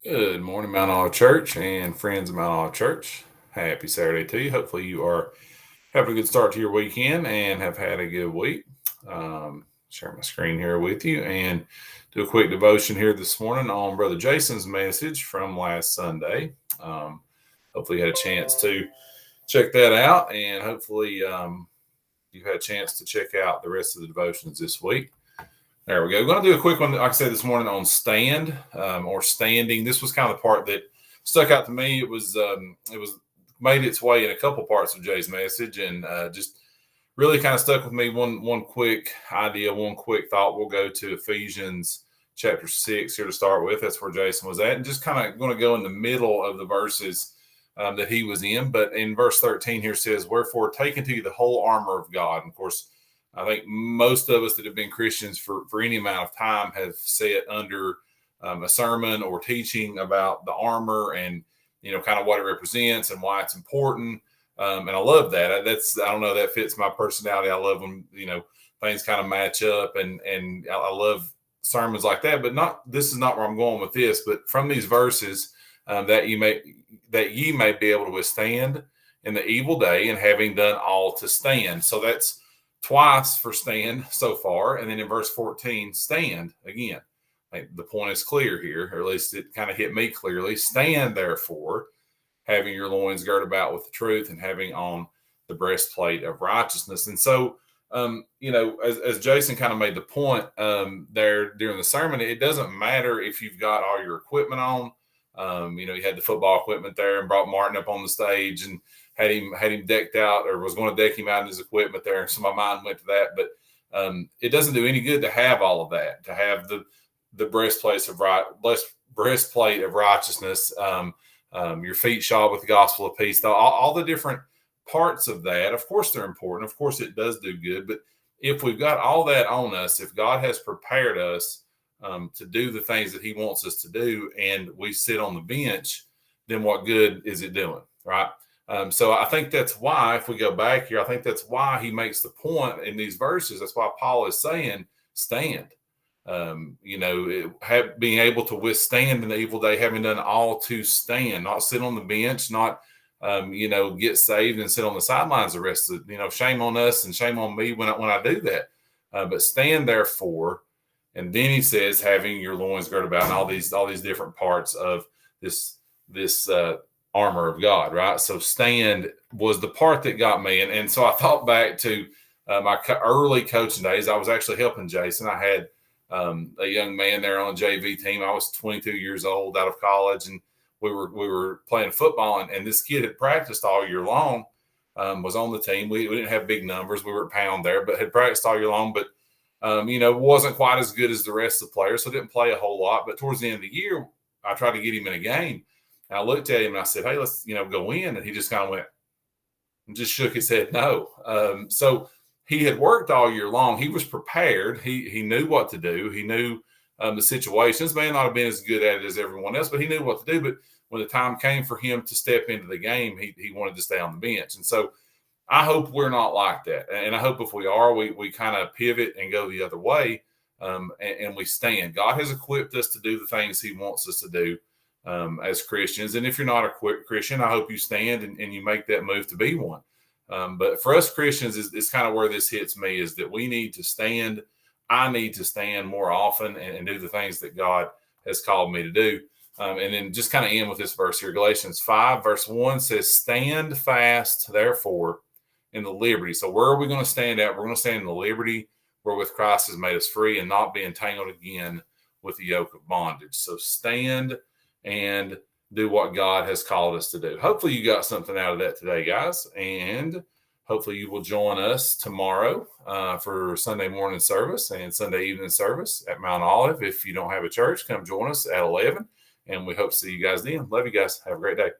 Good morning, Mount Olive Church and friends of Mount Olive Church. Happy Saturday to you. Hopefully, you are having a good start to your weekend and have had a good week. Share my screen here with you and do a quick devotion here this morning on Brother Jason's message from last Sunday. Um, Hopefully, you had a chance to check that out, and hopefully, you've had a chance to check out the rest of the devotions this week. There we go. We're going to do a quick one, like I said this morning, on stand or standing. This was kind of the part that stuck out to me. It was made its way in a couple parts of Jay's message, and just really kind of stuck with me. One quick idea, one quick thought. We'll go to Ephesians chapter 6 here to start with. That's where Jason was at, and just kind of going to go in the middle of the verses that he was in. But in verse 13 here says, "Wherefore take unto you the whole armor of God." And of course, I think most of us that have been Christians for any amount of time have sat under a sermon or teaching about the armor and, kind of what it represents and why it's important. And I love that. I don't know, that fits my personality. I love when, things kind of match up, and I love sermons like that. But this is not where I'm going with this. But from these verses, that ye may be able to withstand in the evil day, and having done all to stand. So that's twice for stand so far. And then in verse 14, stand again. The point is clear here, or at least it kind of hit me clearly. Stand therefore, having your loins girt about with the truth, and having on the breastplate of righteousness. And so, as Jason kind of made the point there during the sermon, it doesn't matter if you've got all your equipment on. You had the football equipment there and brought Martin up on the stage and had him decked out, or was going to deck him out in his equipment there. And so my mind went to that. But it doesn't do any good to have all of that, to have the breastplate of righteousness, your feet shod with the gospel of peace, all the different parts of that. Of course, they're important. Of course, it does do good. But if we've got all that on us, if God has prepared us to do the things that he wants us to do, and we sit on the bench, then what good is it doing, right? So I think that's why, if we go back here, I think that's why he makes the point in these verses. That's why Paul is saying, stand. Being able to withstand in the evil day, having done all to stand, not sit on the bench, not get saved and sit on the sidelines the rest of shame on us and shame on me when I do that. But stand therefore. And then he says, having your loins girt about, and all these different parts of this armor of God, right? So stand was the part that got me. And so I thought back to my early coaching days. I was actually helping Jason. I had a young man there on a JV team. I was 22 years old, out of college, and we were playing football. And this kid had practiced all year long, was on the team. We didn't have big numbers. We were at pound there, but had practiced all year long. But wasn't quite as good as the rest of the players, so didn't play a whole lot. But towards the end of the year, I tried to get him in a game. And I looked at him and I said, "Hey, let's go in." And he just kind of went and just shook his head no. So he had worked all year long. He was prepared. He knew what to do. He knew the situations. May not have been as good at it as everyone else, but he knew what to do. But when the time came for him to step into the game, he wanted to stay on the bench. And so I hope we're not like that. And I hope if we are, we kind of pivot and go the other way, and we stand. God has equipped us to do the things he wants us to do as Christians. And if you're not a Christian, I hope you stand and you make that move to be one. But for us Christians, is kind of where this hits me, is that we need to stand. I need to stand more often and do the things that God has called me to do. And then just kind of end with this verse here. Galatians 5, verse 1 says, "Stand fast, therefore, in the liberty." So where are we going to stand at? We're going to stand in the liberty wherewith Christ has made us free, and not be entangled again with the yoke of bondage. So stand and do what God has called us to do. Hopefully you got something out of that today, guys. And hopefully you will join us tomorrow for Sunday morning service and Sunday evening service at Mount Olive. If you don't have a church, come join us at 11. And we hope to see you guys then. Love you guys. Have a great day.